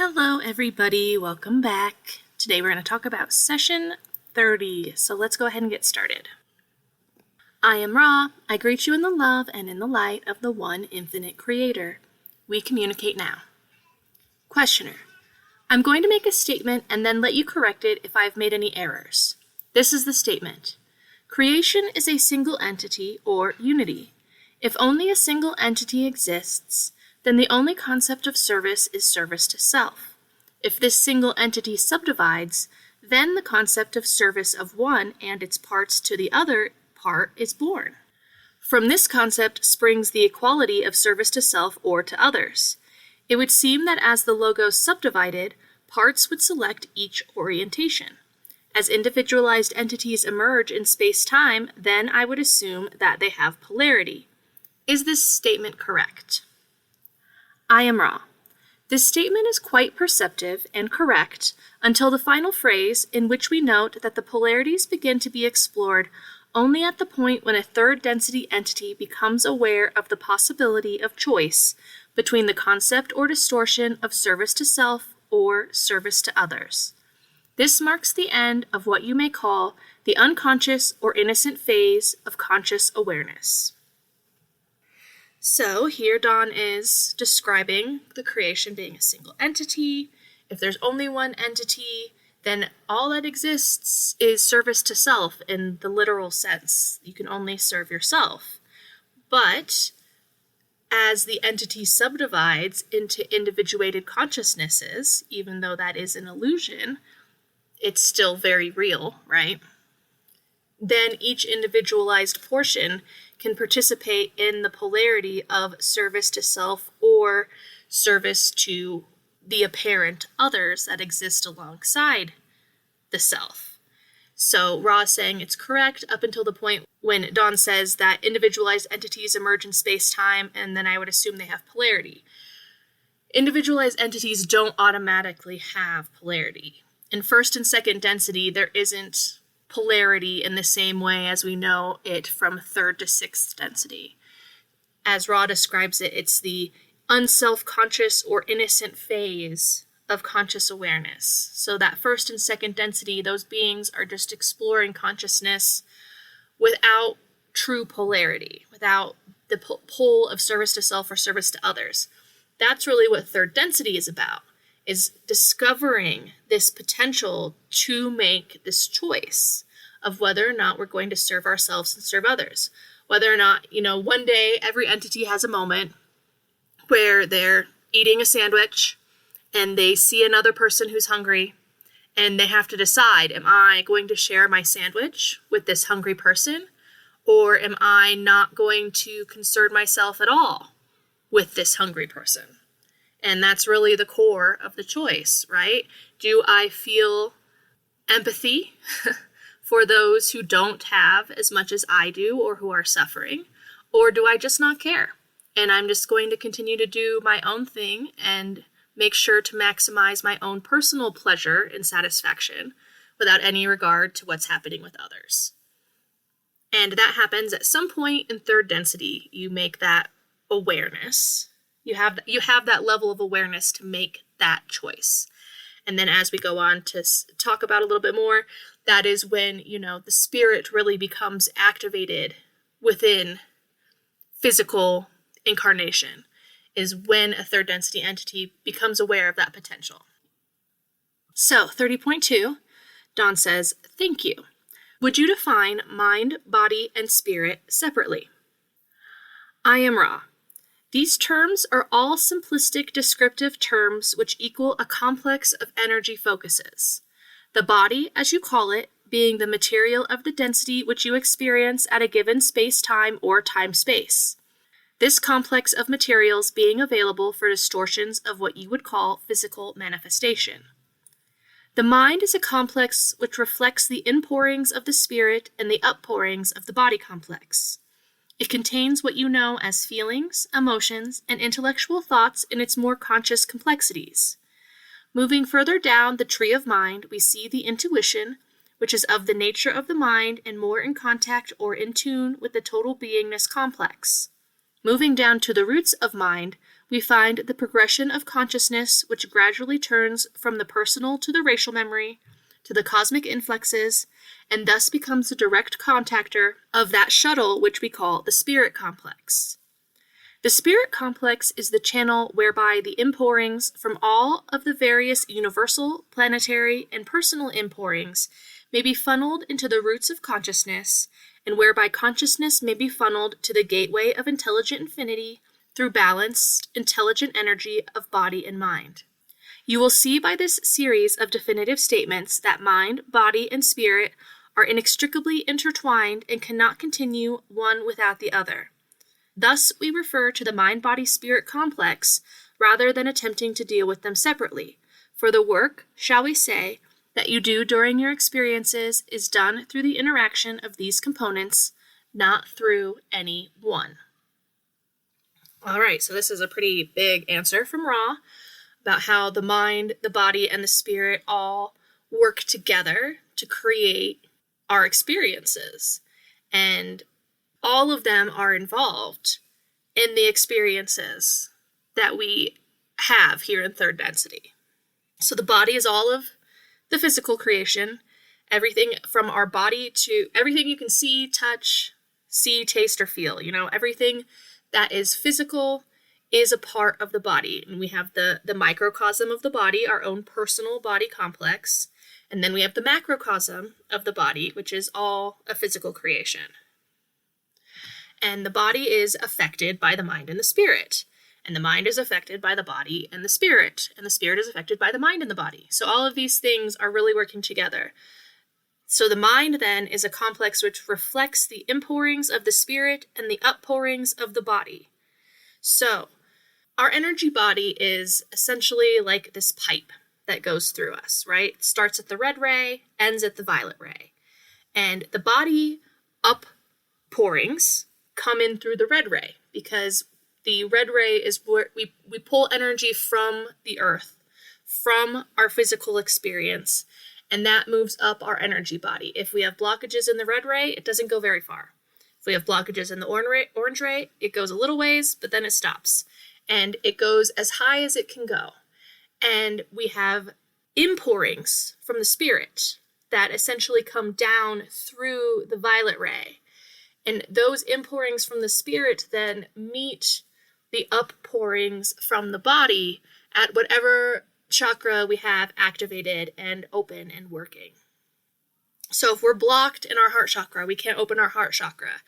Hello everybody, welcome back. Today we're going to talk about session 30, so let's go ahead and get started. I am Ra. I greet you in the love and in the light of the one infinite creator. We communicate now. Questioner. I'm going to make a statement and then let you correct it if I've made any errors. This is the statement. Creation is a single entity or unity. If only a single entity exists, then the only concept of service is service to self. If this single entity subdivides, then the concept of service of one and its parts to the other part is born. From this concept springs the equality of service to self or to others. It would seem that as the logos subdivided, parts would select each orientation. As individualized entities emerge in space-time, then I would assume that they have polarity. Is this statement correct? I am Ra. This statement is quite perceptive and correct until the final phrase, in which we note that the polarities begin to be explored only at the point when a third density entity becomes aware of the possibility of choice between the concept or distortion of service to self or service to others. This marks the end of what you may call the unconscious or innocent phase of conscious awareness. So here Don is describing the creation being a single entity. If there's only one entity, then all that exists is service to self in the literal sense. You can only serve yourself. But as the entity subdivides into individuated consciousnesses, even though that is an illusion, it's still very real, right? Then each individualized portion can participate in the polarity of service to self or service to the apparent others that exist alongside the self. So Ra is saying it's correct up until the point when Don says that individualized entities emerge in space-time, and then I would assume they have polarity. Individualized entities don't automatically have polarity. In first and second density, there isn't polarity in the same way as we know it from third to sixth density. As Ra describes it, it's the unself-conscious or innocent phase of conscious awareness. So that first and second density, those beings are just exploring consciousness without true polarity, without the pull of service to self or service to others. That's really what third density is about, is discovering this potential to make this choice of whether or not we're going to serve ourselves and serve others. Whether or not, one day every entity has a moment where they're eating a sandwich and they see another person who's hungry and they have to decide, am I going to share my sandwich with this hungry person, or am I not going to concern myself at all with this hungry person? And that's really the core of the choice, right? Do I feel empathy for those who don't have as much as I do or who are suffering? Or do I just not care? And I'm just going to continue to do my own thing and make sure to maximize my own personal pleasure and satisfaction without any regard to what's happening with others. And that happens at some point in third density. You make that awareness. You have that level of awareness to make that choice. And then as we go on to talk about a little bit more, that is when, the spirit really becomes activated within physical incarnation, is when a third density entity becomes aware of that potential. So 30.2, Don says, thank you. Would you define mind, body, and spirit separately? I am Ra. These terms are all simplistic descriptive terms which equal a complex of energy focuses. The body, as you call it, being the material of the density which you experience at a given space-time or time-space. This complex of materials being available for distortions of what you would call physical manifestation. The mind is a complex which reflects the inpourings of the spirit and the outpourings of the body complex. It contains what you know as feelings, emotions, and intellectual thoughts in its more conscious complexities. Moving further down the tree of mind, we see the intuition, which is of the nature of the mind and more in contact or in tune with the total beingness complex. Moving down to the roots of mind, we find the progression of consciousness, which gradually turns from the personal to the racial memory, to the cosmic influxes, and thus becomes the direct contactor of that shuttle which we call the spirit complex. The spirit complex is the channel whereby the imporings from all of the various universal, planetary, and personal imporings may be funneled into the roots of consciousness, and whereby consciousness may be funneled to the gateway of intelligent infinity through balanced, intelligent energy of body and mind. You will see by this series of definitive statements that mind, body, and spirit are inextricably intertwined and cannot continue one without the other. Thus, we refer to the mind-body-spirit complex rather than attempting to deal with them separately, for the work, shall we say, that you do during your experiences is done through the interaction of these components, not through any one. All right, so this is a pretty big answer from Ra about how the mind, the body, and the spirit all work together to create our experiences. And all of them are involved in the experiences that we have here in third density. So the body is all of the physical creation, everything from our body to everything you can see, touch, taste, or feel. Everything that is physical is a part of the body. And we have the microcosm of the body, our own personal body complex. And then we have the macrocosm of the body, which is all a physical creation. And the body is affected by the mind and the spirit. And the mind is affected by the body and the spirit. And the spirit is affected by the mind and the body. So all of these things are really working together. So the mind then is a complex which reflects the inpourings of the spirit and the outpourings of the body. So our energy body is essentially like this pipe that goes through us, right? It starts at the red ray, ends at the violet ray. And the body outpourings come in through the red ray because the red ray is where we pull energy from the earth, from our physical experience, and that moves up our energy body. If we have blockages in the red ray, it doesn't go very far. If we have blockages in the orange ray, it goes a little ways, but then it stops. And it goes as high as it can go. And we have imporings from the spirit that essentially come down through the violet ray. And those imporings from the spirit then meet the uppourings from the body at whatever chakra we have activated and open and working. So if we're blocked in our heart chakra, we can't open our heart chakra,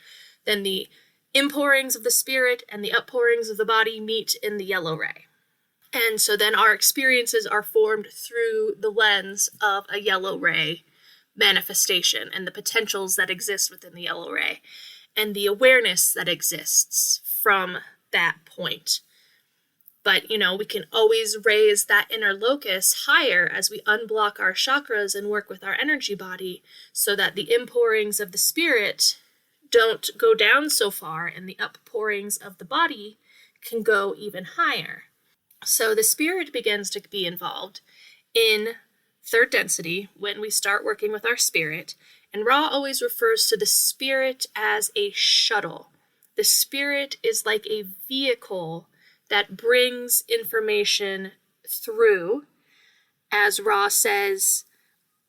then the imporings of the spirit and the uppourings of the body meet in the yellow ray. And so then our experiences are formed through the lens of a yellow ray manifestation and the potentials that exist within the yellow ray and the awareness that exists from that point. But, we can always raise that inner locus higher as we unblock our chakras and work with our energy body so that the imporings of the spirit don't go down so far and the uppourings of the body can go even higher. So the spirit begins to be involved in third density when we start working with our spirit. And Ra always refers to the spirit as a shuttle. The spirit is like a vehicle that brings information through, as Ra says,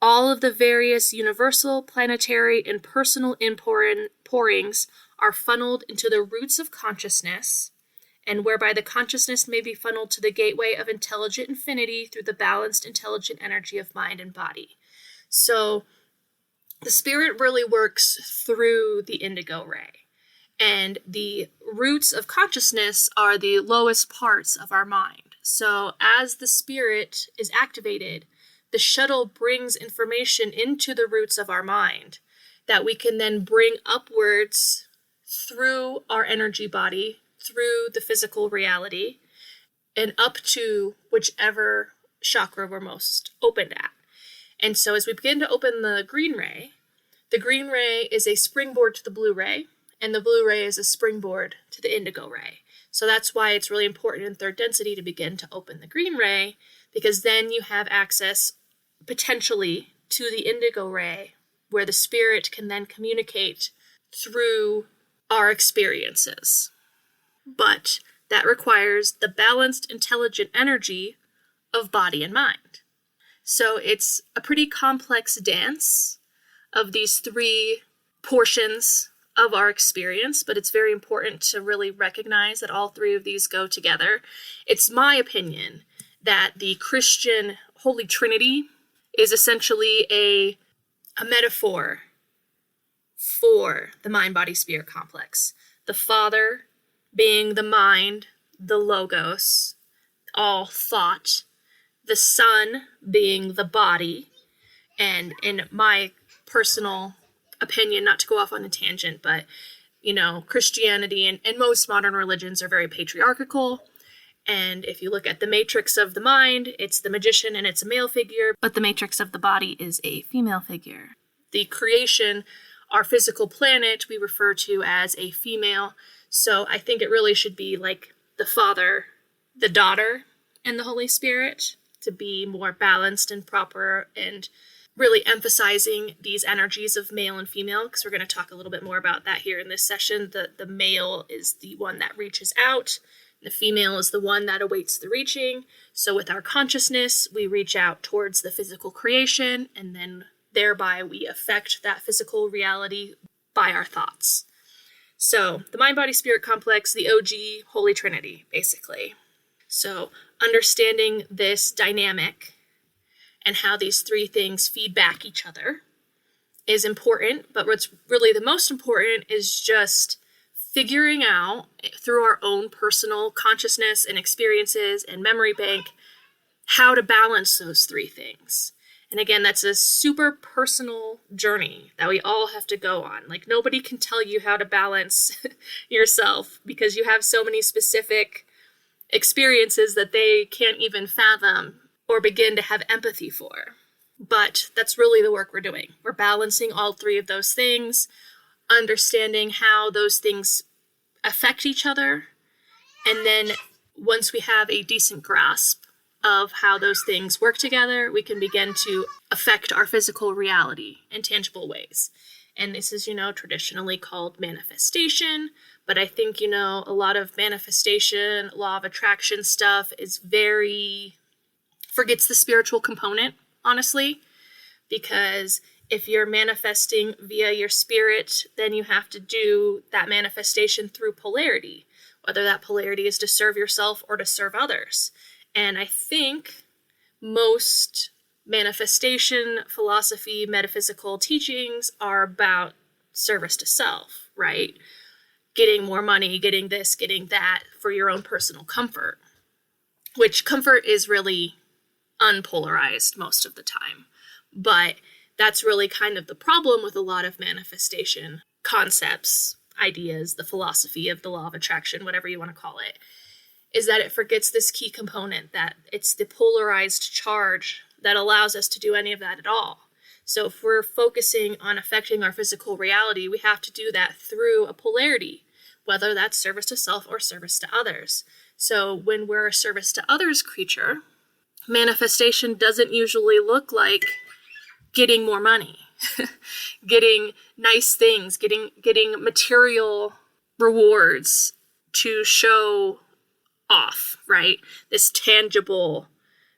all of the various universal, planetary, and personal imporings are funneled into the roots of consciousness, and whereby the consciousness may be funneled to the gateway of intelligent infinity through the balanced, intelligent energy of mind and body. So the spirit really works through the indigo ray. And the roots of consciousness are the lowest parts of our mind. So as the spirit is activated, the shuttle brings information into the roots of our mind that we can then bring upwards through our energy body, through the physical reality, and up to whichever chakra we're most opened at. And so as we begin to open the green ray is a springboard to the blue ray, and the blue ray is a springboard to the indigo ray. So that's why it's really important in third density to begin to open the green ray, because then you have access potentially to the indigo ray, where the spirit can then communicate through our experiences. But that requires the balanced, intelligent energy of body and mind. So it's a pretty complex dance of these three portions of our experience, but it's very important to really recognize that all three of these go together. It's my opinion that the Christian Holy Trinity is essentially a metaphor for the mind-body-spirit complex. The Father being the mind, the logos, all thought, the Son being the body, and in my personal opinion, not to go off on a tangent, but, Christianity and most modern religions are very patriarchal. And if you look at the matrix of the mind, it's the magician and it's a male figure, but the matrix of the body is a female figure. The creation, our physical planet, we refer to as a female. So I think it really should be like the Father, the daughter, and the Holy Spirit to be more balanced and proper and really emphasizing these energies of male and female, because we're going to talk a little bit more about that here in this session. The male is the one that reaches out. The female is the one that awaits the reaching. So with our consciousness, we reach out towards the physical creation, and then thereby we affect that physical reality by our thoughts. So the mind-body-spirit complex, the OG Holy Trinity, basically. So understanding this dynamic and how these three things feed back each other is important, but what's really the most important is just figuring out through our own personal consciousness and experiences and memory bank how to balance those three things. And again, that's a super personal journey that we all have to go on. Like, nobody can tell you how to balance yourself because you have so many specific experiences that they can't even fathom or begin to have empathy for. But that's really the work we're doing. We're balancing all three of those things, understanding how those things affect each other, and then once we have a decent grasp of how those things work together, we can begin to affect our physical reality in tangible ways. And this is, traditionally called manifestation, but I think, a lot of manifestation, law of attraction stuff is forgets the spiritual component, honestly, because if you're manifesting via your spirit, then you have to do that manifestation through polarity, whether that polarity is to serve yourself or to serve others. And I think most manifestation, philosophy, metaphysical teachings are about service to self, right? Getting more money, getting this, getting that for your own personal comfort, which comfort is really unpolarized most of the time. But that's really kind of the problem with a lot of manifestation concepts, ideas, the philosophy of the law of attraction, whatever you want to call it, is that it forgets this key component, that it's the polarized charge that allows us to do any of that at all. So if we're focusing on affecting our physical reality, we have to do that through a polarity, whether that's service to self or service to others. So when we're a service to others creature, manifestation doesn't usually look like getting more money, getting nice things, getting material rewards to show off, right? This tangible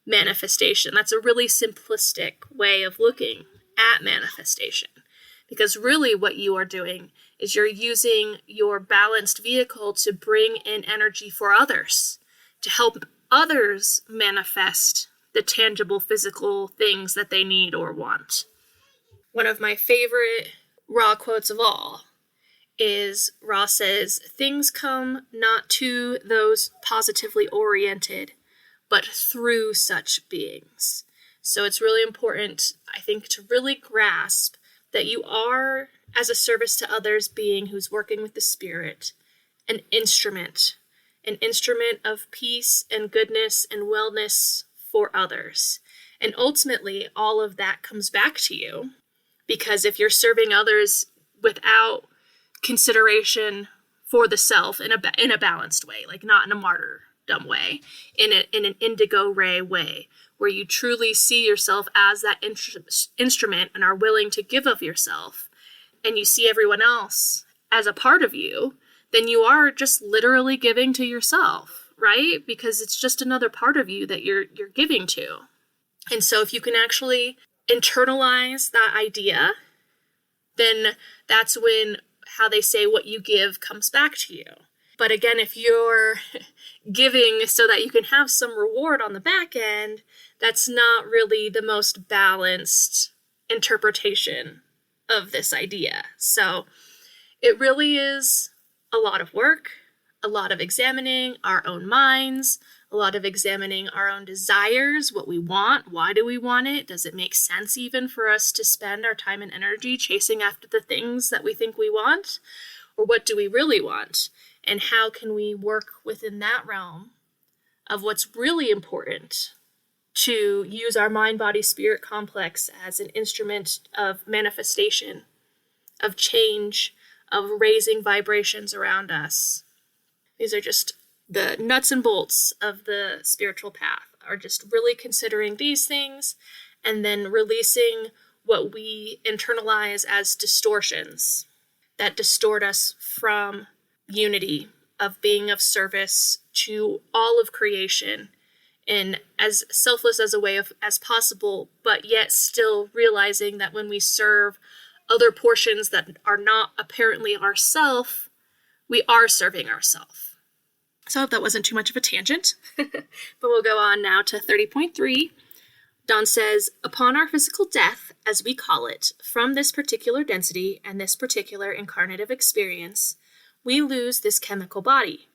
manifestation. That's a really simplistic way of looking at manifestation, because really what you are doing is you're using your balanced vehicle to bring in energy for others, to help others manifest the tangible physical things that they need or want. One of my favorite Ra quotes of all is Ra says, "Things come not to those positively oriented, but through such beings." So it's really important, I think, to really grasp that you are, as a service to others being who's working with the spirit, an instrument of peace and goodness and wellness for others. And ultimately, all of that comes back to you, because if you're serving others without consideration for the self in a balanced way, like not in a martyrdom way, in an indigo ray way, where you truly see yourself as that instrument and are willing to give of yourself, and you see everyone else as a part of you, then you are just literally giving to yourself, right? Because it's just another part of you that you're giving to. And so if you can actually internalize that idea, then that's when, how they say, what you give comes back to you. But again, if you're giving so that you can have some reward on the back end, that's not really the most balanced interpretation of this idea. So it really is a lot of work, a lot of examining our own minds, a lot of examining our own desires, what we want, why do we want it, does it make sense even for us to spend our time and energy chasing after the things that we think we want, or what do we really want, and how can we work within that realm of what's really important to use our mind-body-spirit complex as an instrument of manifestation, of change, of raising vibrations around us. These are just the nuts and bolts of the spiritual path, are just really considering these things and then releasing what we internalize as distortions that distort us from unity, of being of service to all of creation, and as selfless as a way of as possible, but yet still realizing that when we serve other portions that are not apparently ourself, we are serving ourself. So I hope that wasn't too much of a tangent, but we'll go on now to 30.3. Don says, upon our physical death, as we call it, from this particular density and this particular incarnative experience, we lose this chemical body.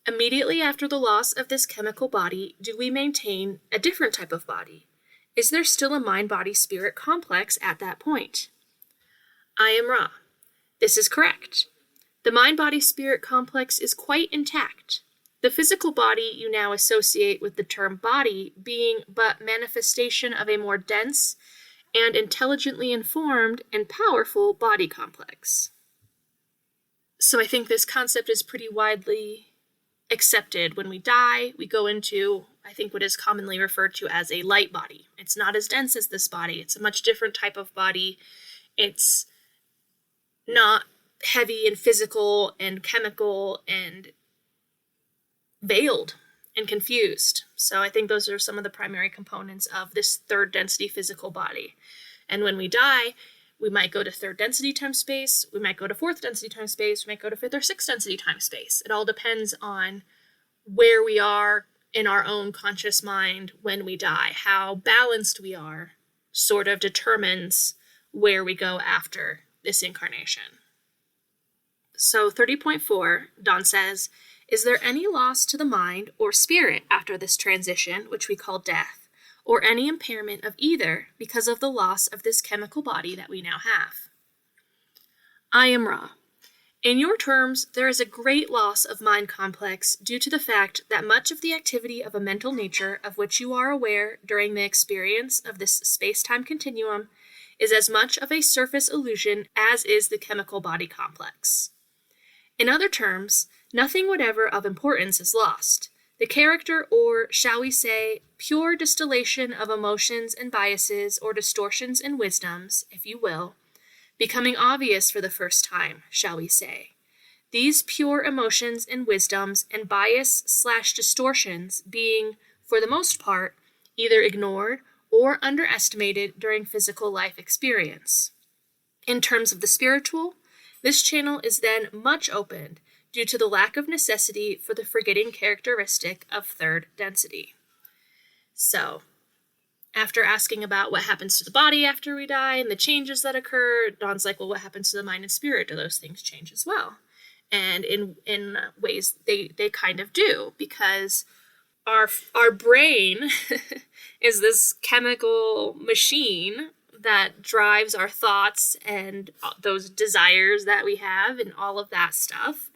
Immediately after the loss of this chemical body, do we maintain a different type of body? Is there still a mind-body-spirit complex at that point? I am Ra. This is correct. The mind-body-spirit complex is quite intact. The physical body you now associate with the term body being but manifestation of a more dense and intelligently informed and powerful body complex. So I think this concept is pretty widely accepted. When we die, we go into, I think, what is commonly referred to as a light body. It's not as dense as this body. It's a much different type of body. It's not heavy and physical and chemical and veiled and confused. So I think those are some of the primary components of this third density physical body. And when we die, we might go to third density time space, we might go to fourth density time space, we might go to fifth or sixth density time space. It all depends on where we are in our own conscious mind when we die. How balanced we are sort of determines where we go after this incarnation. So 30.4, Don says, is there any loss to the mind or spirit after this transition, which we call death, or any impairment of either because of the loss of this chemical body that we now have? I am Ra. In your terms, there is a great loss of mind complex due to the fact that much of the activity of a mental nature of which you are aware during the experience of this space-time continuum is as much of a surface illusion as is the chemical body complex. In other terms, nothing whatever of importance is lost. The character, or shall we say, pure distillation of emotions and biases or distortions and wisdoms, if you will, becoming obvious for the first time, shall we say. These pure emotions and wisdoms and bias/distortions being, for the most part, either ignored or underestimated during physical life experience. In terms of the spiritual, this channel is then much opened due to the lack of necessity for the forgetting characteristic of third density. So, after asking about what happens to the body after we die and the changes that occur, Don's like, well, what happens to the mind and spirit? Do those things change as well? And in ways they kind of do, because our brain is this chemical machine that drives our thoughts and those desires that we have and all of that stuff.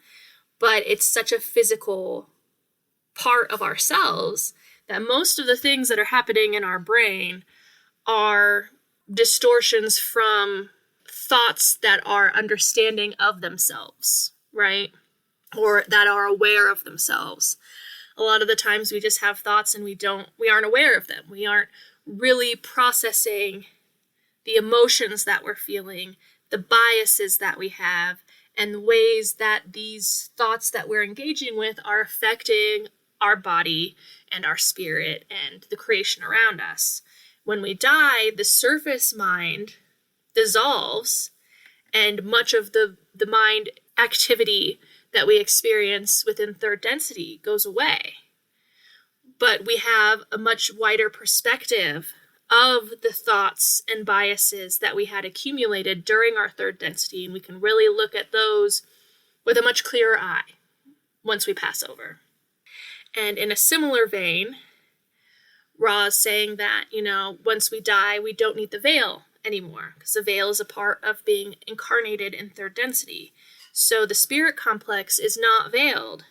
But it's such a physical part of ourselves that most of the things that are happening in our brain are distortions from thoughts that are understanding of themselves, right? Or that are aware of themselves. A lot of the times we just have thoughts and we aren't aware of them. We aren't really processing the emotions that we're feeling, the biases that we have, and the ways that these thoughts that we're engaging with are affecting our body and our spirit and the creation around us. When we die, the surface mind dissolves, and much of the mind activity that we experience within third density goes away. But we have a much wider perspective of the thoughts and biases that we had accumulated during our third density, and we can really look at those with a much clearer eye once we pass over. And in a similar vein, Ra is saying that, once we die, we don't need the veil anymore, because the veil is a part of being incarnated in third density. So the spirit complex is not veiled.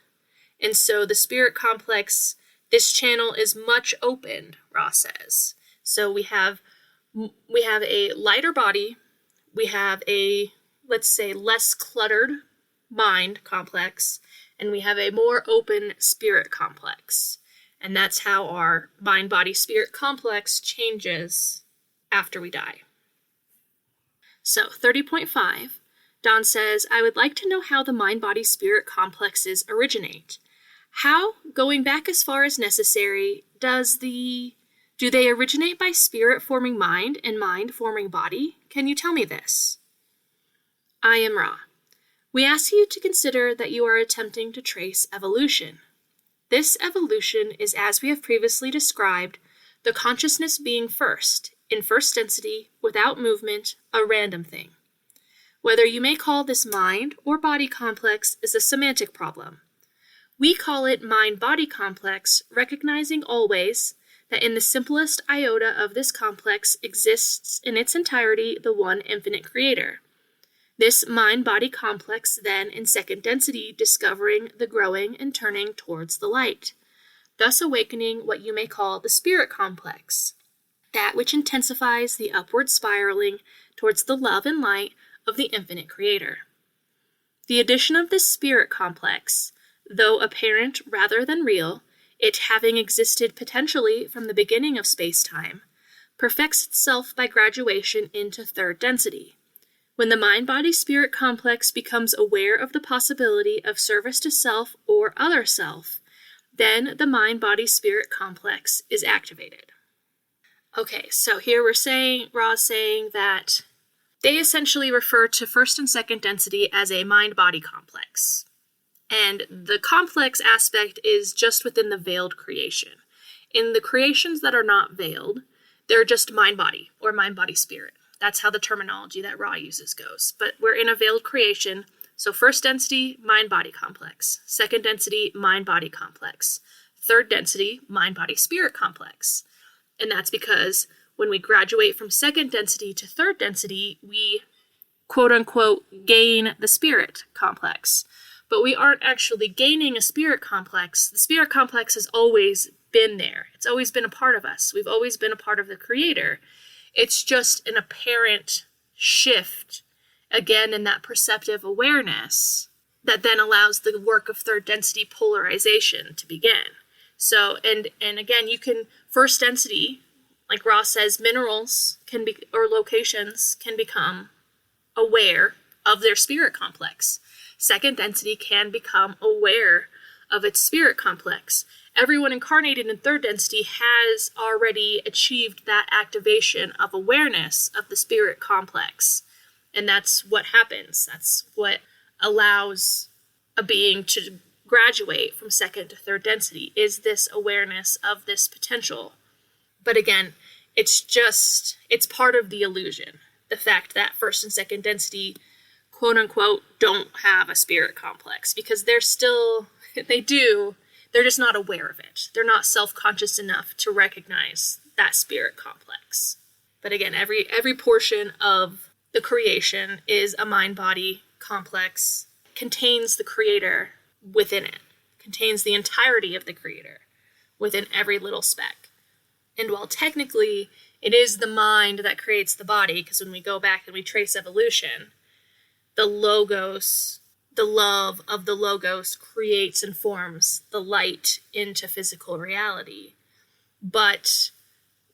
And so the spirit complex, this channel is much opened, Ra says. So we have a lighter body, we have a, let's say, less cluttered mind complex, and we have a more open spirit complex. And that's how our mind-body-spirit complex changes after we die. So 30.5, Don says, I would like to know how the mind-body-spirit complexes originate. How, going back as far as necessary, do they originate by spirit forming mind and mind forming body? Can you tell me this? I am Ra. We ask you to consider that you are attempting to trace evolution. This evolution is, as we have previously described, the consciousness being first, in first density, without movement, a random thing. Whether you may call this mind or body complex is a semantic problem. We call it mind-body complex, recognizing always that in the simplest iota of this complex exists in its entirety the one infinite creator. This mind-body complex then in second density discovering the growing and turning towards the light, thus awakening what you may call the spirit complex, that which intensifies the upward spiraling towards the love and light of the infinite creator. The addition of this spirit complex, though apparent rather than real, it having existed potentially from the beginning of space-time, perfects itself by graduation into third density. When the mind-body-spirit complex becomes aware of the possibility of service to self or other self, then the mind-body-spirit complex is activated. Okay, so here Ra's saying that they essentially refer to first and second density as a mind-body complex. And the complex aspect is just within the veiled creation. In the creations that are not veiled, they're just mind-body or mind-body-spirit. That's how the terminology that Ra uses goes. But we're in a veiled creation, so first density, mind-body complex. Second density, mind-body complex. Third density, mind-body-spirit complex. And that's because when we graduate from second density to third density, we, quote-unquote, gain the spirit complex. But we aren't actually gaining a spirit complex. The spirit complex has always been there. It's always been a part of us. We've always been a part of the creator. It's just an apparent shift, again, in that perceptive awareness that then allows the work of third density polarization to begin. So, and again, you can, first density, like Ross says, minerals can be, or locations can become aware of their spirit complex. Second density can become aware of its spirit complex. Everyone incarnated in third density has already achieved that activation of awareness of the spirit complex. And that's what happens. That's what allows a being to graduate from second to third density, is this awareness of this potential. But again, it's part of the illusion. The fact that first and second density, quote unquote, don't have a spirit complex, because they're just not aware of it. They're not self-conscious enough to recognize that spirit complex. But again, every portion of the creation is a mind-body complex, contains the creator within it, contains the entirety of the creator within every little speck. And while technically it is the mind that creates the body, because when we go back and we trace evolution, the logos, the love of the logos creates and forms the light into physical reality. But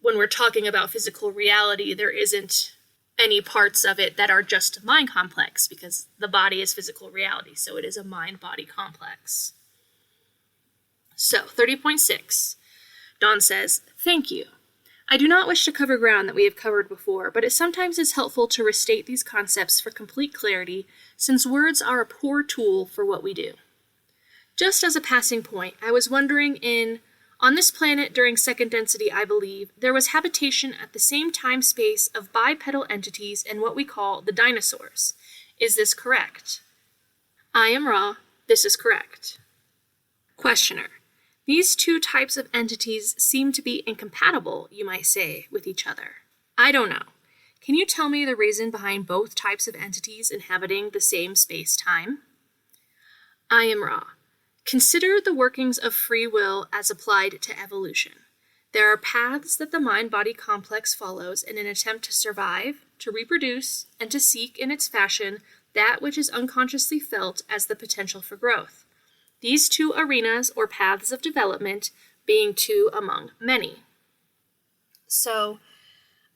when we're talking about physical reality, there isn't any parts of it that are just mind complex, because the body is physical reality, so it is a mind-body complex. So, 30.6, Dawn says, "Thank you. I do not wish to cover ground that we have covered before, but it sometimes is helpful to restate these concepts for complete clarity, since words are a poor tool for what we do. Just as a passing point, I was wondering on this planet during second density, I believe, there was habitation at the same time-space of bipedal entities and what we call the dinosaurs. Is this correct?" I am Ra. This is correct. Questioner. These two types of entities seem to be incompatible, you might say, with each other. I don't know. Can you tell me the reason behind both types of entities inhabiting the same space-time? I am Ra. Consider the workings of free will as applied to evolution. There are paths that the mind-body complex follows in an attempt to survive, to reproduce, and to seek in its fashion that which is unconsciously felt as the potential for growth. These two arenas or paths of development being two among many. So,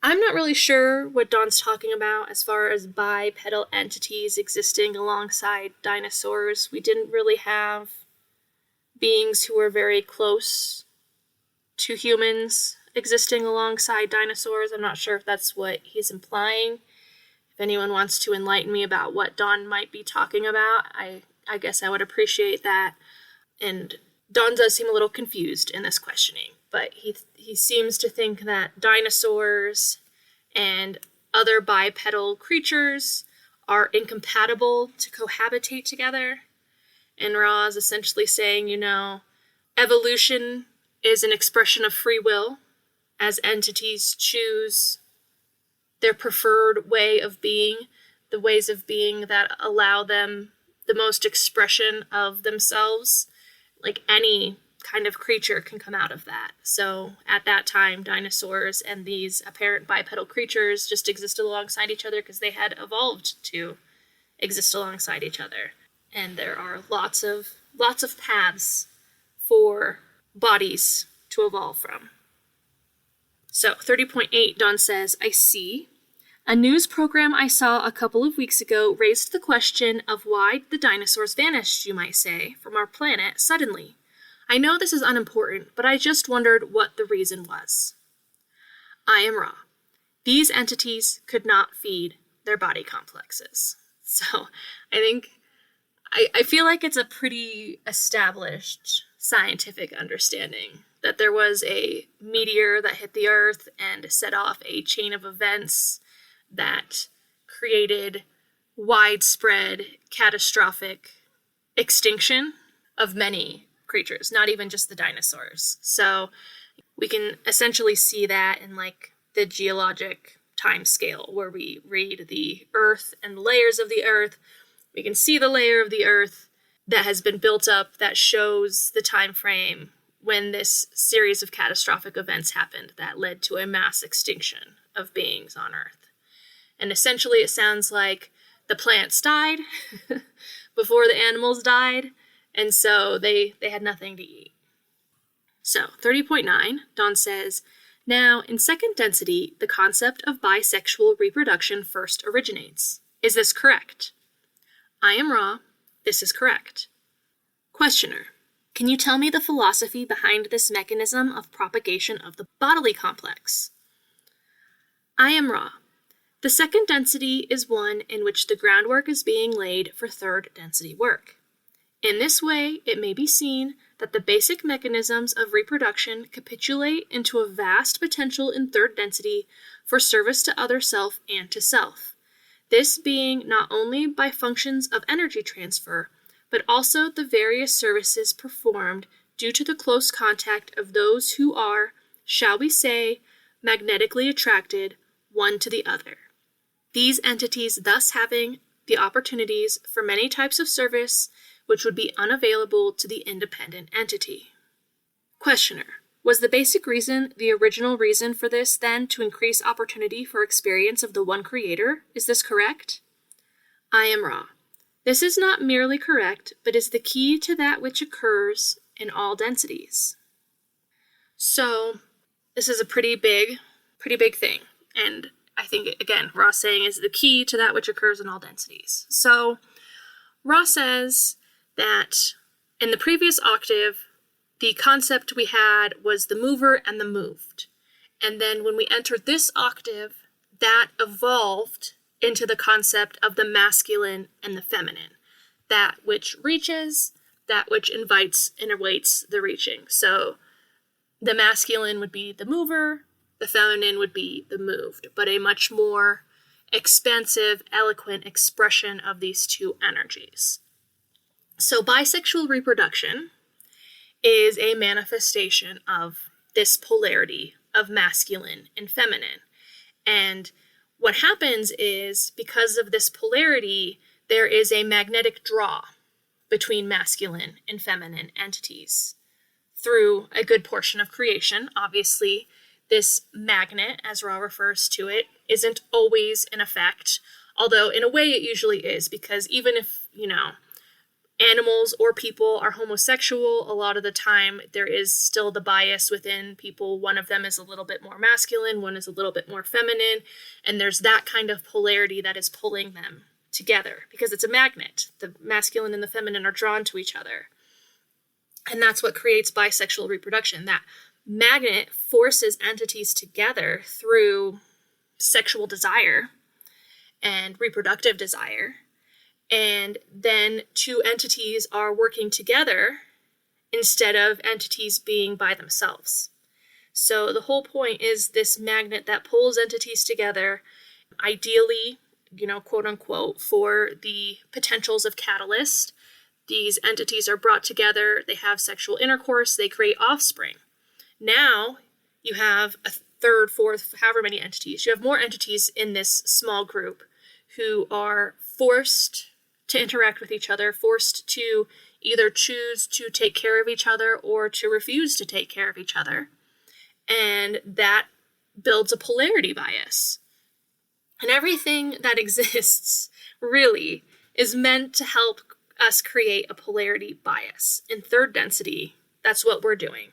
I'm not really sure what Dawn's talking about as far as bipedal entities existing alongside dinosaurs. We didn't really have beings who were very close to humans existing alongside dinosaurs. I'm not sure if that's what he's implying. If anyone wants to enlighten me about what Dawn might be talking about, I guess I would appreciate that. And Dawn does seem a little confused in this questioning, but he seems to think that dinosaurs and other bipedal creatures are incompatible to cohabitate together. And Ra is essentially saying, evolution is an expression of free will, as entities choose their preferred way of being, the ways of being that allow them the most expression of themselves. Like any kind of creature can come out of that. So at that time, dinosaurs and these apparent bipedal creatures just existed alongside each other because they had evolved to exist alongside each other. And there are lots of paths for bodies to evolve from. So 30.8, Dawn says, I see. A news program I saw a couple of weeks ago raised the question of why the dinosaurs vanished, you might say, from our planet suddenly. I know this is unimportant, but I just wondered what the reason was. I am Ra. These entities could not feed their body complexes. So I feel like it's a pretty established scientific understanding that there was a meteor that hit the Earth and set off a chain of events that created widespread, catastrophic extinction of many creatures, not even just the dinosaurs. So we can essentially see that in the geologic time scale where we read the Earth and layers of the Earth. We can see the layer of the Earth that has been built up that shows the time frame when this series of catastrophic events happened that led to a mass extinction of beings on Earth. And essentially it sounds like the plants died before the animals died, and so they had nothing to eat. So 30.9, Dawn says, now in second density, the concept of bisexual reproduction first originates. Is this correct? I am Ra. This is correct. Questioner. Can you tell me the philosophy behind this mechanism of propagation of the bodily complex? I am Ra. The second density is one in which the groundwork is being laid for third density work. In this way, it may be seen that the basic mechanisms of reproduction capitulate into a vast potential in third density for service to other self and to self. This being not only by functions of energy transfer, but also the various services performed due to the close contact of those who are, shall we say, magnetically attracted one to the other. These entities thus having the opportunities for many types of service which would be unavailable to the independent entity. Questioner. Was the basic reason the original reason for this, then, to increase opportunity for experience of the one creator? Is this correct? I am Ra. This is not merely correct, but is the key to that which occurs in all densities. So, this is a pretty big thing, and I think, again, Ross saying is the key to that which occurs in all densities. So Ross says that in the previous octave, the concept we had was the mover and the moved. And then when we entered this octave, that evolved into the concept of the masculine and the feminine. That which reaches, that which invites and awaits the reaching. So the masculine would be the mover, the feminine would be the moved, but a much more expansive, eloquent expression of these two energies. So bisexual reproduction is a manifestation of this polarity of masculine and feminine. And what happens is, because of this polarity, there is a magnetic draw between masculine and feminine entities through a good portion of creation. Obviously, this magnet, as Ra refers to it, isn't always in effect, although in a way it usually is, because even if, animals or people are homosexual, a lot of the time there is still the bias within people. One of them is a little bit more masculine, one is a little bit more feminine, and there's that kind of polarity that is pulling them together because it's a magnet. The masculine and the feminine are drawn to each other. And that's what creates bisexual reproduction. That magnet forces entities together through sexual desire and reproductive desire. And then two entities are working together instead of entities being by themselves. So the whole point is this magnet that pulls entities together, ideally, quote unquote, for the potentials of catalyst. These entities are brought together, they have sexual intercourse, they create offspring. Now you have a third, fourth, however many entities. You have more entities in this small group who are forced to interact with each other, forced to either choose to take care of each other or to refuse to take care of each other. And that builds a polarity bias. And everything that exists really is meant to help us create a polarity bias. In third density, that's what we're doing.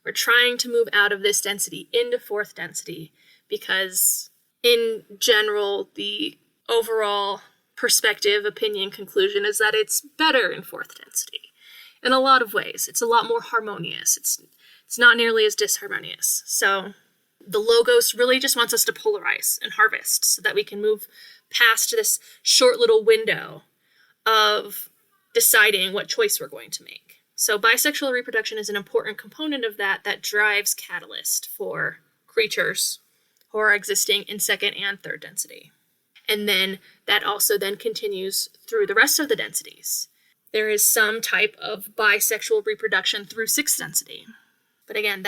We're trying to move out of this density into fourth density because in general, the overall perspective, opinion, conclusion is that it's better in fourth density. In a lot of ways, it's a lot more harmonious. It's not nearly as disharmonious. So the Logos really just wants us to polarize and harvest so that we can move past this short little window of deciding what choice we're going to make. So bisexual reproduction is an important component of that drives catalyst for creatures who are existing in second and third density. And then that also then continues through the rest of the densities. There is some type of bisexual reproduction through sixth density. But again,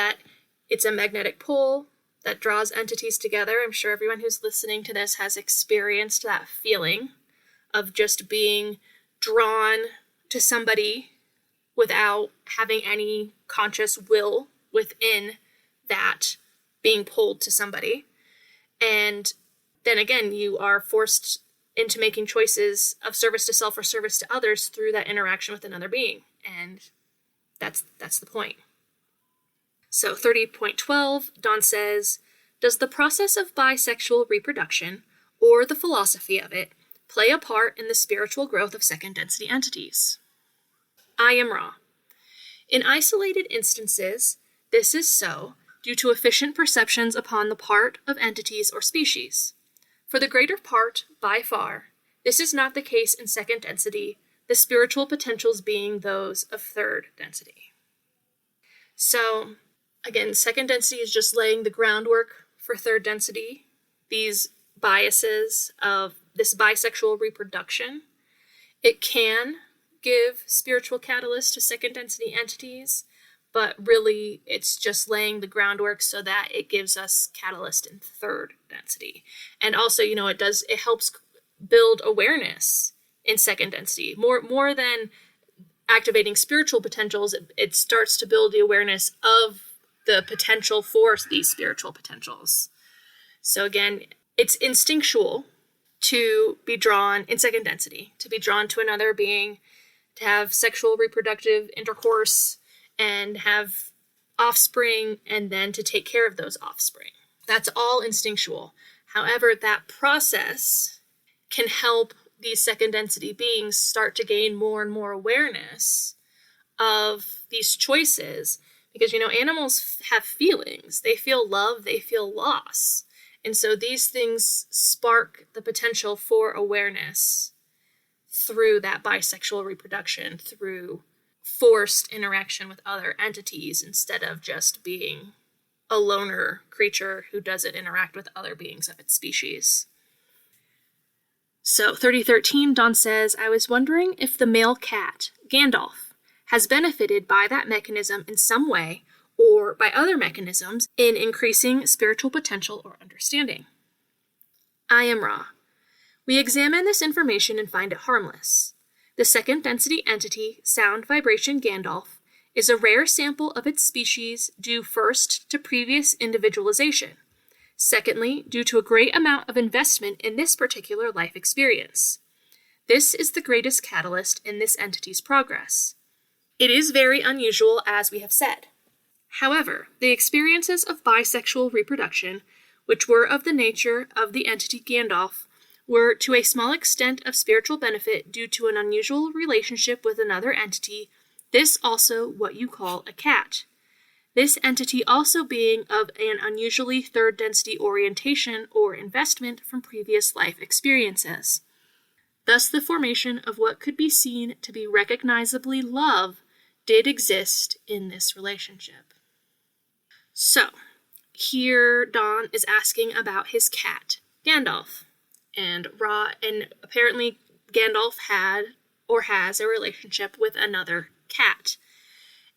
it's a magnetic pull that draws entities together. I'm sure everyone who's listening to this has experienced that feeling of just being drawn to somebody without having any conscious will within that being pulled to somebody. And then again, you are forced into making choices of service to self or service to others through that interaction with another being. And that's the point. So 30.12, Don says, does the process of bisexual reproduction, or the philosophy of it, play a part in the spiritual growth of second density entities? I am Ra. In isolated instances, this is so due to efficient perceptions upon the part of entities or species. For the greater part, by far, this is not the case in second density, the spiritual potentials being those of third density. So, again, second density is just laying the groundwork for third density. These biases of this bisexual reproduction, it can give spiritual catalyst to second density entities, but really it's just laying the groundwork so that it gives us catalyst in third density. And also, it helps build awareness in second density. More than activating spiritual potentials, it starts to build the awareness of the potential for these spiritual potentials. So again, it's instinctual to be drawn in second density, to be drawn to another being, to have sexual reproductive intercourse, and have offspring, and then to take care of those offspring. That's all instinctual. However, that process can help these second density beings start to gain more and more awareness of these choices. Because, animals have feelings. They feel love, they feel loss. And so these things spark the potential for awareness through that bisexual reproduction, through forced interaction with other entities instead of just being a loner creature who doesn't interact with other beings of its species. So 3013, Dawn says, I was wondering if the male cat, Gandalf, has benefited by that mechanism in some way or by other mechanisms in increasing spiritual potential or understanding. I am Ra. We examine this information and find it harmless. The second density entity, sound vibration Gandalf, is a rare sample of its species due first to previous individualization, secondly, due to a great amount of investment in this particular life experience. This is the greatest catalyst in this entity's progress. It is very unusual, as we have said. However, the experiences of bisexual reproduction, which were of the nature of the entity Gandalf, were to a small extent of spiritual benefit due to an unusual relationship with another entity, this also what you call a cat. This entity also being of an unusually third density orientation or investment from previous life experiences. Thus the formation of what could be seen to be recognizably love did exist in this relationship. So, here Dawn is asking about his cat, Gandalf. And apparently Gandalf had or has a relationship with another cat.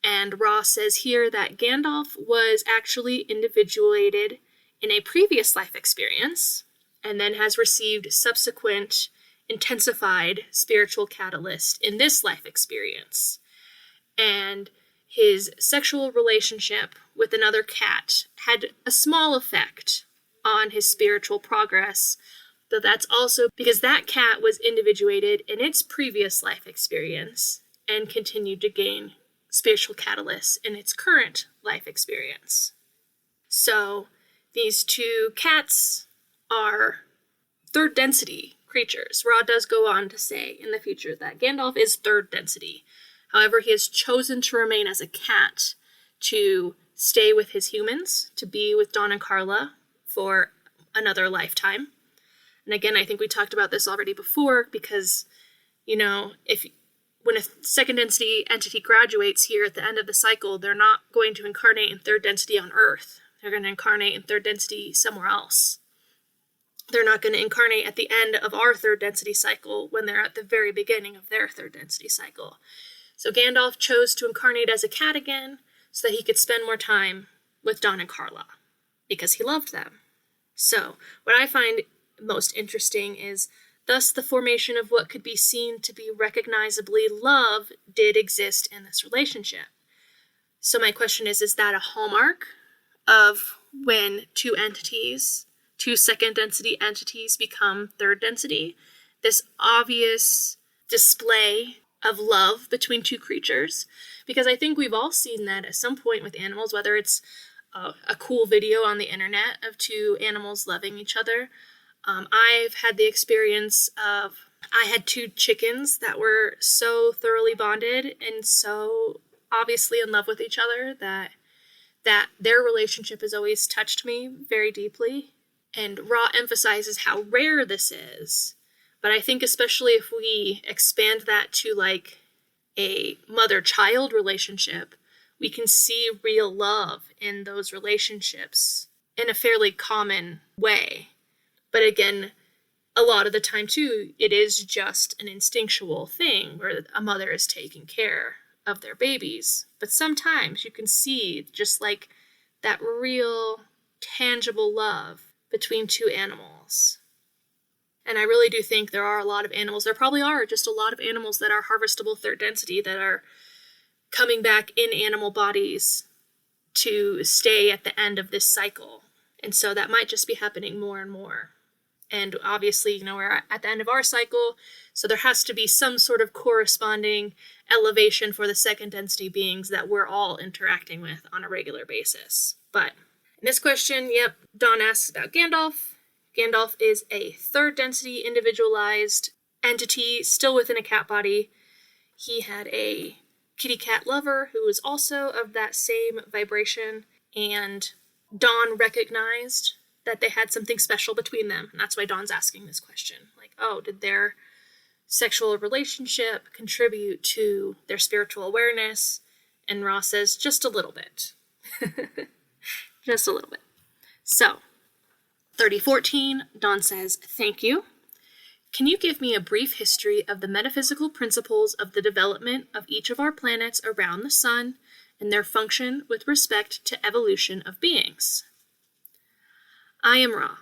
And Ra says here that Gandalf was actually individuated in a previous life experience and then has received subsequent intensified spiritual catalyst in this life experience. And his sexual relationship with another cat had a small effect on his spiritual progress, though that's also because that cat was individuated in its previous life experience and continued to gain spiritual catalysts in its current life experience. So these two cats are third density creatures. Ra does go on to say in the future that Gandalf is third density. However, he has chosen to remain as a cat to stay with his humans, to be with Dawn and Carla for another lifetime. And again, I think we talked about this already before because, when a second density entity graduates here at the end of the cycle, they're not going to incarnate in third density on Earth. They're going to incarnate in third density somewhere else. They're not going to incarnate at the end of our third density cycle when they're at the very beginning of their third density cycle. So Gandalf chose to incarnate as a cat again so that he could spend more time with Dawn and Carla because he loved them. So what I find most interesting is thus the formation of what could be seen to be recognizably love did exist in this relationship. So my question is that a hallmark of when two second density entities become third density? This obvious display of love between two creatures? Because I think we've all seen that at some point with animals, whether it's a cool video on the internet of two animals loving each other. I've had the experience of, I had two chickens that were so thoroughly bonded and so obviously in love with each other that their relationship has always touched me very deeply. And Ra emphasizes how rare this is. But I think especially if we expand that to like a mother-child relationship, we can see real love in those relationships in a fairly common way. But again, a lot of the time too, it is just an instinctual thing where a mother is taking care of their babies. But sometimes you can see just like that real tangible love between two animals. And I really do think there are a lot of animals, there probably are just a lot of animals that are harvestable third density that are coming back in animal bodies to stay at the end of this cycle. And so that might just be happening more and more. And obviously, we're at the end of our cycle, so there has to be some sort of corresponding elevation for the second density beings that we're all interacting with on a regular basis. But in this question, Dawn asks about Gandalf. Gandalf is a third density individualized entity, still within a cat body. He had a kitty cat lover who was also of that same vibration, and Dawn recognized that they had something special between them, and that's why Dawn's asking this question. Like, oh, did their sexual relationship contribute to their spiritual awareness? And Ross says, just a little bit. Just a little bit. So, 3014, Dawn says, thank you. Can you give me a brief history of the metaphysical principles of the development of each of our planets around the sun and their function with respect to evolution of beings? I am Ra.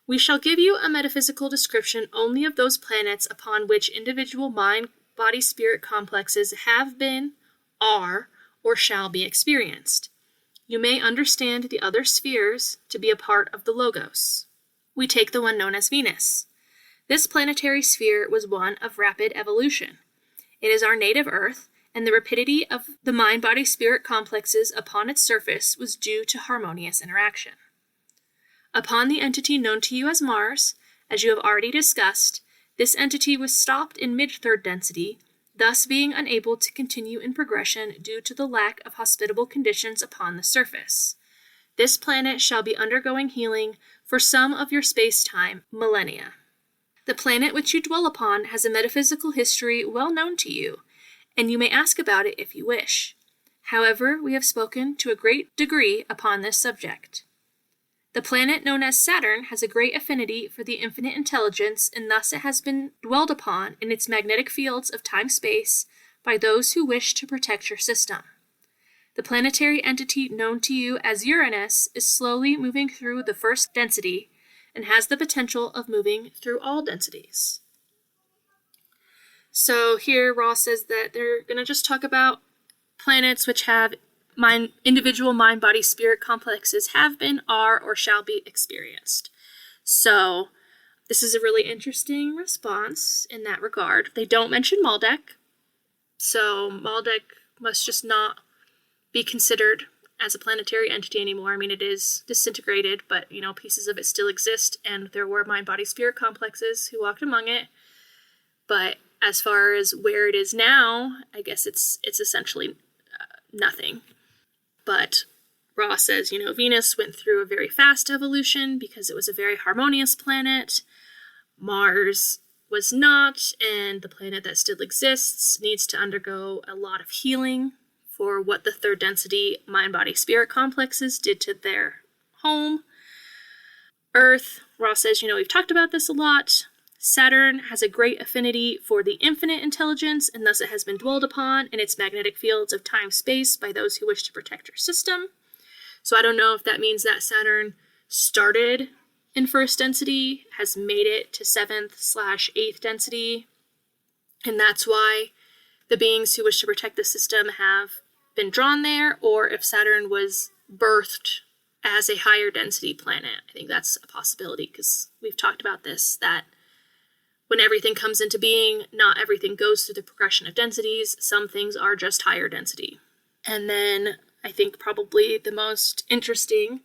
We shall give you a metaphysical description only of those planets upon which individual mind-body-spirit complexes have been, are, or shall be experienced. You may understand the other spheres to be a part of the Logos. We take the one known as Venus. This planetary sphere was one of rapid evolution. It is our native Earth, and the rapidity of the mind-body-spirit complexes upon its surface was due to harmonious interaction. Upon the entity known to you as Mars, as you have already discussed, this entity was stopped in mid-third density, thus being unable to continue in progression due to the lack of hospitable conditions upon the surface. This planet shall be undergoing healing for some of your space-time millennia. The planet which you dwell upon has a metaphysical history well known to you, and you may ask about it if you wish. However, we have spoken to a great degree upon this subject. The planet known as Saturn has a great affinity for the infinite intelligence, and thus it has been dwelled upon in its magnetic fields of time-space by those who wish to protect your system. The planetary entity known to you as Uranus is slowly moving through the first density and has the potential of moving through all densities. So here Ross says that they're going to just talk about planets which have individual mind-body-spirit complexes have been, are, or shall be experienced. So this is a really interesting response in that regard. They don't mention Maldek, so Maldek must just not be considered as a planetary entity anymore. I mean, it is disintegrated, but, pieces of it still exist, and there were mind-body-spirit complexes who walked among it. But as far as where it is now, I guess it's essentially nothing. But Ross says, Venus went through a very fast evolution because it was a very harmonious planet. Mars was not, and the planet that still exists needs to undergo a lot of healing for what the third density mind-body-spirit complexes did to their home. Earth, Ross says, we've talked about this a lot. Saturn has a great affinity for the infinite intelligence, and thus it has been dwelled upon in its magnetic fields of time-space by those who wish to protect your system. So I don't know if that means that Saturn started in first density, has made it to 7th/8th density, and that's why the beings who wish to protect the system have been drawn there, or if Saturn was birthed as a higher density planet. I think that's a possibility, because we've talked about this, that when everything comes into being, not everything goes through the progression of densities. Some things are just higher density. And then I think probably the most interesting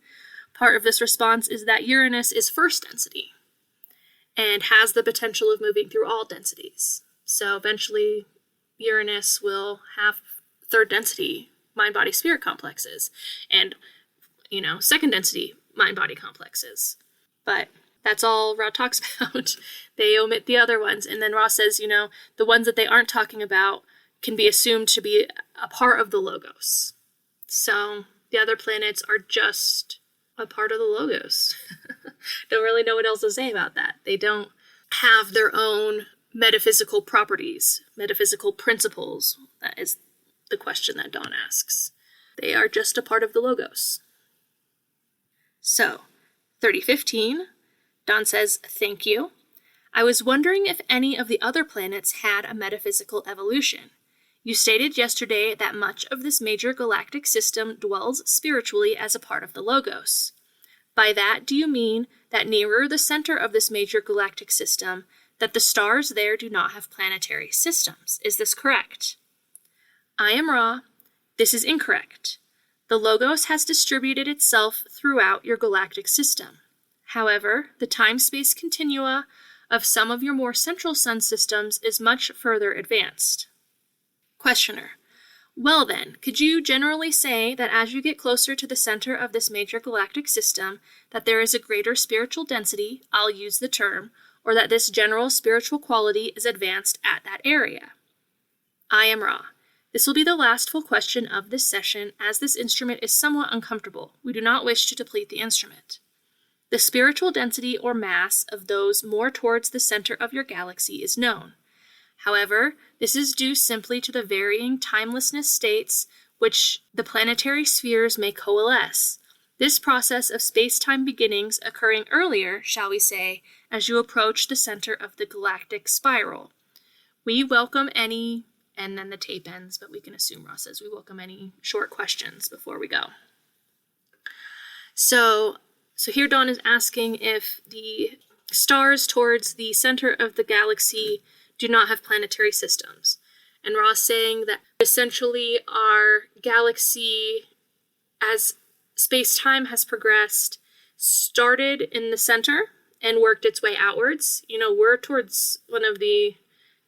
part of this response is that Uranus is first density and has the potential of moving through all densities. So eventually Uranus will have third density mind-body-spirit complexes and, second density mind-body complexes. But that's all Ra talks about. They omit the other ones. And then Ra says, the ones that they aren't talking about can be assumed to be a part of the Logos. So the other planets are just a part of the Logos. Don't really know what else to say about that. They don't have their own metaphysical properties, metaphysical principles. That is the question that Dawn asks. They are just a part of the Logos. So, 3015, Dawn says, thank you. I was wondering if any of the other planets had a metaphysical evolution. You stated yesterday that much of this major galactic system dwells spiritually as a part of the Logos. By that, do you mean that nearer the center of this major galactic system, that the stars there do not have planetary systems? Is this correct? I am Ra. This is incorrect. The Logos has distributed itself throughout your galactic system. However, the time-space continua of some of your more central sun systems is much further advanced. Questioner. Well then, could you generally say that as you get closer to the center of this major galactic system, that there is a greater spiritual density, I'll use the term, or that this general spiritual quality is advanced at that area? I am Ra. This will be the last full question of this session, as this instrument is somewhat uncomfortable. We do not wish to deplete the instrument. The spiritual density or mass of those more towards the center of your galaxy is known. However, this is due simply to the varying timelessness states which the planetary spheres may coalesce. This process of space-time beginnings occurring earlier, shall we say, as you approach the center of the galactic spiral. We welcome any, and then the tape ends, but we can assume Ross says we welcome any short questions before we go. So here Dawn is asking if the stars towards the center of the galaxy do not have planetary systems. And Ross saying that essentially our galaxy, as space-time has progressed, started in the center and worked its way outwards. You know, we're towards one of the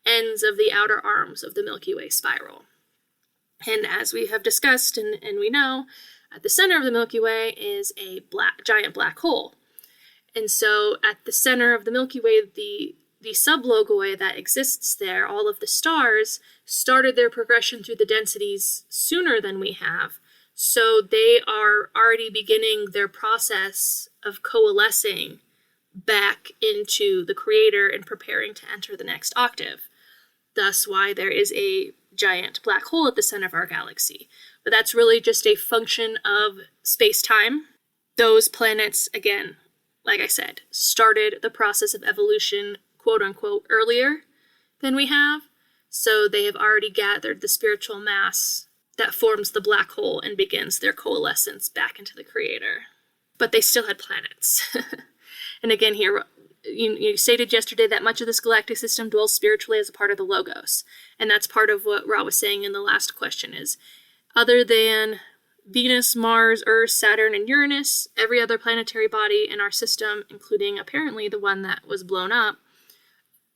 ends of the outer arms of the Milky Way spiral. And as we have discussed and we know, at the center of the Milky Way is a giant black hole. And so at the center of the Milky Way, the sublogoi that exists there, all of the stars, started their progression through the densities sooner than we have. So they are already beginning their process of coalescing back into the creator and preparing to enter the next octave. Thus why there is a giant black hole at the center of our galaxy. But that's really just a function of space-time. Those planets, again, like I said, started the process of evolution, quote-unquote, earlier than we have. So they have already gathered the spiritual mass that forms the black hole and begins their coalescence back into the creator. But they still had planets. And again here, you stated yesterday that much of this galactic system dwells spiritually as a part of the Logos. And that's part of what Ra was saying in the last question is, other than Venus, Mars, Earth, Saturn, and Uranus, every other planetary body in our system, including apparently the one that was blown up,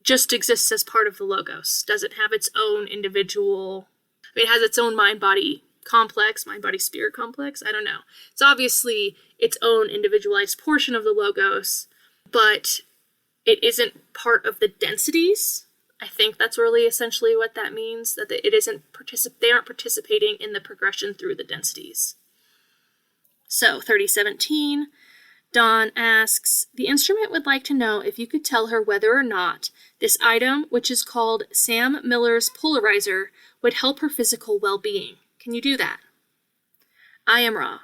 just exists as part of the Logos. Doesn't have its own individual, it has its own mind-body complex, mind-body-spirit complex, I don't know. It's obviously its own individualized portion of the Logos, but it isn't part of the densities. I think that's really essentially what that means, that it isn't they aren't participating in the progression through the densities. So 3017, Dawn asks, the instrument would like to know if you could tell her whether or not this item, which is called Sam Miller's polarizer, would help her physical well-being. Can you do that? I am Ra.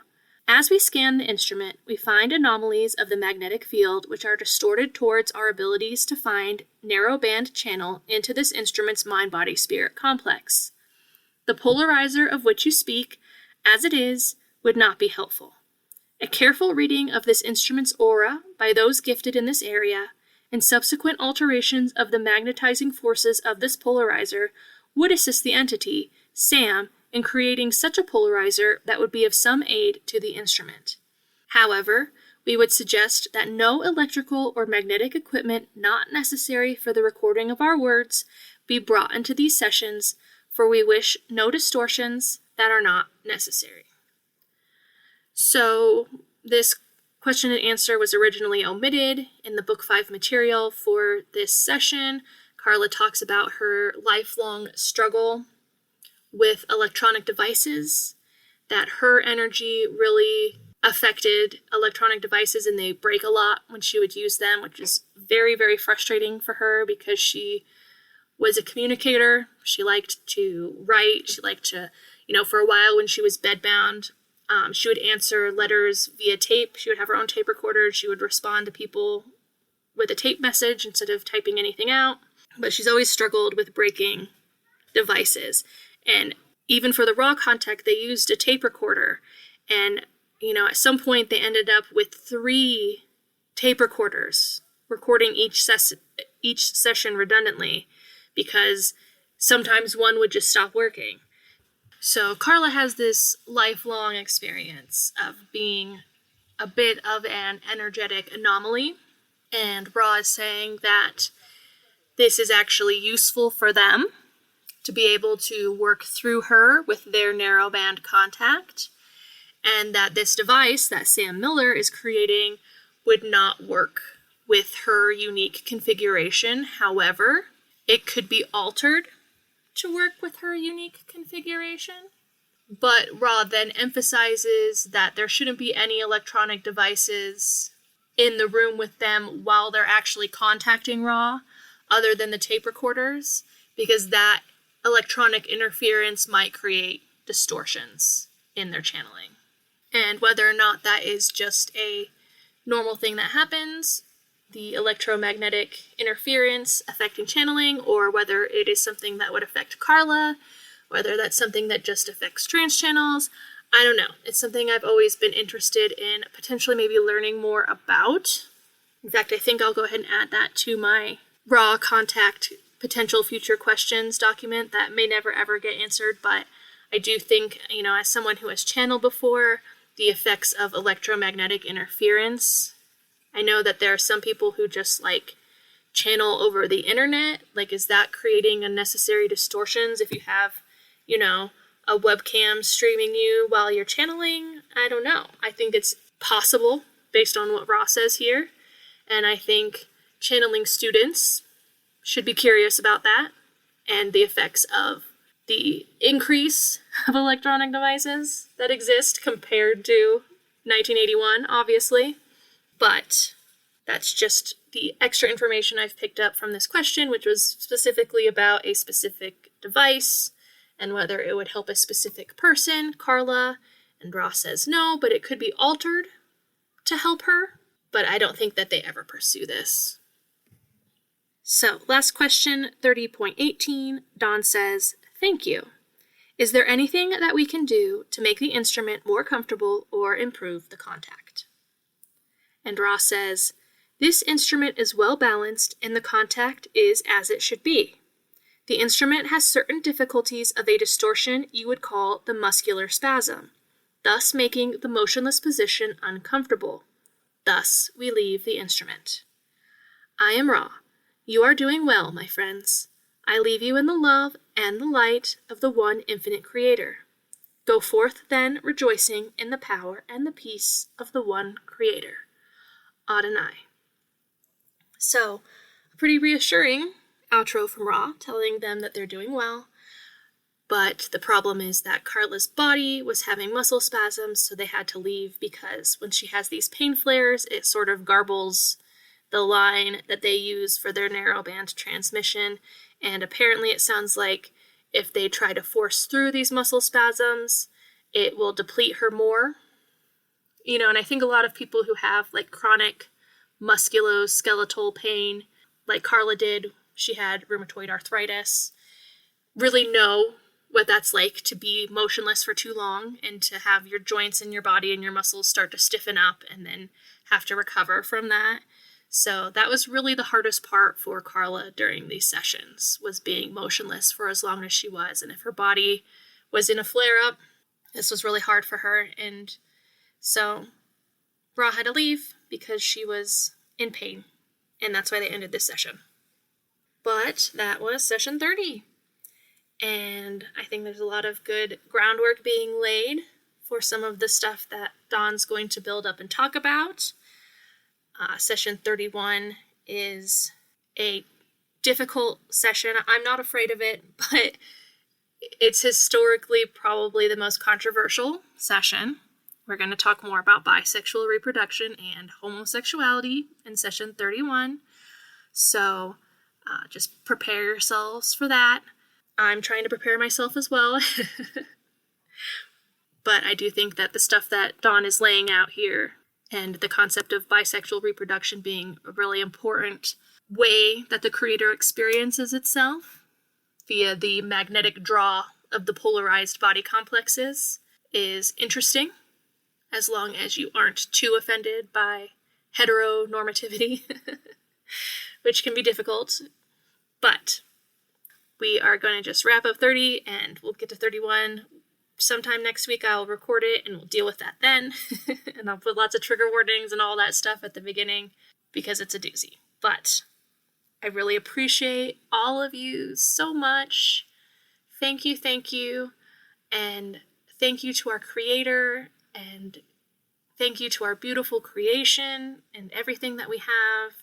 As we scan the instrument, we find anomalies of the magnetic field which are distorted towards our abilities to find narrow band channel into this instrument's mind-body-spirit complex. The polarizer of which you speak, as it is, would not be helpful. A careful reading of this instrument's aura by those gifted in this area, and subsequent alterations of the magnetizing forces of this polarizer would assist the entity, Sam, in creating such a polarizer that would be of some aid to the instrument. However, we would suggest that no electrical or magnetic equipment not necessary for the recording of our words be brought into these sessions, for we wish no distortions that are not necessary. So this question and answer was originally omitted in the Book 5 material for this session. Carla talks about her lifelong struggle with electronic devices, that her energy really affected electronic devices and they break a lot when she would use them, which is very, very frustrating for her because she was a communicator. She liked to write. She liked to, for a while when she was bedbound, she would answer letters via tape. She would have her own tape recorder. She would respond to people with a tape message instead of typing anything out. But she's always struggled with breaking devices. And even for the raw contact, they used a tape recorder. And, at some point they ended up with 3 tape recorders recording each session redundantly because sometimes one would just stop working. So Carla has this lifelong experience of being a bit of an energetic anomaly, and Ra is saying that this is actually useful for them to be able to work through her with their narrowband contact, and that this device that Sam Miller is creating would not work with her unique configuration. However, it could be altered to work with her unique configuration. But Ra then emphasizes that there shouldn't be any electronic devices in the room with them while they're actually contacting Ra, other than the tape recorders, because that electronic interference might create distortions in their channeling. And whether or not that is just a normal thing that happens, the electromagnetic interference affecting channeling, or whether it is something that would affect Carla, whether that's something that just affects trans channels, I don't know. It's something I've always been interested in potentially maybe learning more about. In fact, I think I'll go ahead and add that to my Raw contact potential future questions document that may never ever get answered, but I do think, as someone who has channeled before, the effects of electromagnetic interference, I know that there are some people who just channel over the internet. Is that creating unnecessary distortions if you have, a webcam streaming you while you're channeling? I don't know. I think it's possible based on what Ross says here. And I think channeling students should be curious about that and the effects of the increase of electronic devices that exist compared to 1981, obviously. But that's just the extra information I've picked up from this question, which was specifically about a specific device and whether it would help a specific person, Carla. And Ross says no, but it could be altered to help her. But I don't think that they ever pursue this. So, last question, 30.18. Dawn says, "Thank you. Is there anything that we can do to make the instrument more comfortable or improve the contact?" And Ross says, "This instrument is well balanced and the contact is as it should be. The instrument has certain difficulties of a distortion you would call the muscular spasm, thus making the motionless position uncomfortable. Thus, we leave the instrument. I am Ra. You are doing well, my friends. I leave you in the love and the light of the one infinite Creator. Go forth, then, rejoicing in the power and the peace of the one Creator. Adonai." So, a pretty reassuring outro from Ra, telling them that they're doing well. But the problem is that Carla's body was having muscle spasms, so they had to leave because when she has these pain flares, it sort of garbles the line that they use for their narrowband transmission. And apparently it sounds like if they try to force through these muscle spasms, it will deplete her more. And I think a lot of people who have chronic musculoskeletal pain, like Carla did, she had rheumatoid arthritis, really know what that's like to be motionless for too long and to have your joints and your body and your muscles start to stiffen up and then have to recover from that. So that was really the hardest part for Carla during these sessions, was being motionless for as long as she was. And if her body was in a flare-up, this was really hard for her. And so Ra had to leave because she was in pain. And that's why they ended this session. But that was session 30. And I think there's a lot of good groundwork being laid for some of the stuff that Dawn's going to build up and talk about. Session 31 is a difficult session. I'm not afraid of it, but it's historically probably the most controversial session. We're going to talk more about bisexual reproduction and homosexuality in session 31. So just prepare yourselves for that. I'm trying to prepare myself as well. But I do think that the stuff that Dawn is laying out here, and the concept of bisexual reproduction being a really important way that the Creator experiences itself via the magnetic draw of the polarized body complexes, is interesting, as long as you aren't too offended by heteronormativity, which can be difficult. But we are going to just wrap up 30, and we'll get to 31 sometime next week I'll record it and we'll deal with that then. And I'll put lots of trigger warnings and all that stuff at the beginning because it's a doozy. But I really appreciate all of you so much. Thank you, thank you. And thank you to our creator, and thank you to our beautiful creation and everything that we have,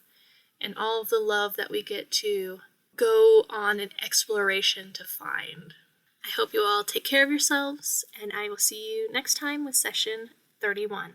and all of the love that we get to go on an exploration to find. I hope you all take care of yourselves, and I will see you next time with session 31.